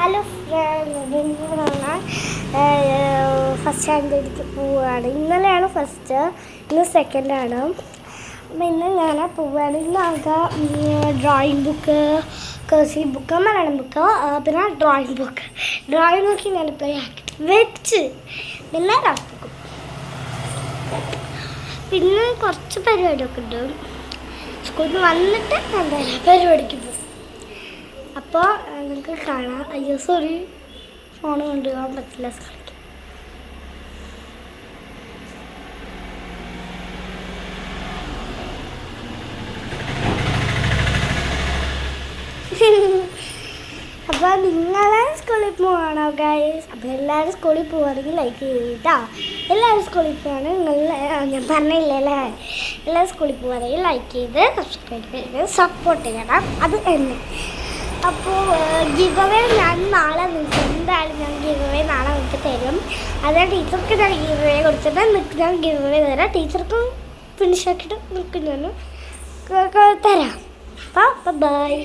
Hello friends, first സ്റ്റാൻഡേർഡിലേക്ക് പോവുകയാണ്. ഇന്നലെയാണ് first, ഇന്ന് സെക്കൻഡാണ്. അപ്പം ഇന്ന് ഞാൻ പോവുകയാണ്. ഇന്നാകെ drawing book, cursive book, Malayalam book, പിന്നെ ഡ്രോയിങ് ബുക്ക് ഞാനിപ്പോൾ വെച്ച് പിന്നെ ലാസ്റ്റ് ബുക്കും. പിന്നെ കുറച്ച് പരിപാടിയൊക്കെ ഉണ്ട്. സ്കൂളിൽ നിന്ന് വന്നിട്ട് എന്തായാലും പരിപാടിക്ക് പോകും. അപ്പോൾ നിങ്ങൾക്ക് കാണാം. അയ്യോ സോറി, ഫോൺ കൊണ്ടുപോകാൻ പറ്റില്ല സ്കൂളിലേക്ക്. അപ്പോൾ നിങ്ങളെ സ്കൂളിൽ പോവാണോ ഗൈസ്? അപ്പോൾ എല്ലാവരും സ്കൂളിൽ പോവുകയാണെങ്കിൽ ലൈക്ക് ചെയ്തിട്ടാ. എല്ലാവരും സ്കൂളിൽ പോവാണ്. ഞാൻ പറഞ്ഞില്ലേ അല്ലേ, എല്ലാവരും സ്കൂളിൽ പോവുകയാണെങ്കിൽ ലൈക്ക് ചെയ്ത് സബ്സ്ക്രൈബ് ചെയ്ത് സപ്പോർട്ട് ചെയ്യണം. അത് തന്നെ. അപ്പോൾ ഗിവ് അവേ ഞാൻ നാളെ നിങ്ങൾക്ക് എന്തായാലും ഞാൻ ഗിവ് അവേ നാളെ നിങ്ങൾക്ക് തരും. അതായത് ടീച്ചർക്ക് ഞാൻ ഗിവ് അവേ കൊടുത്തിട്ട് നിങ്ങൾക്ക് ഞാൻ ഗിവ് അവേ തരാം. ടീച്ചർക്കും ഫിനിഷ് ആക്കിയിട്ട് നിങ്ങൾക്ക് ഞാൻ തരാം. അപ്പോൾ ബൈ.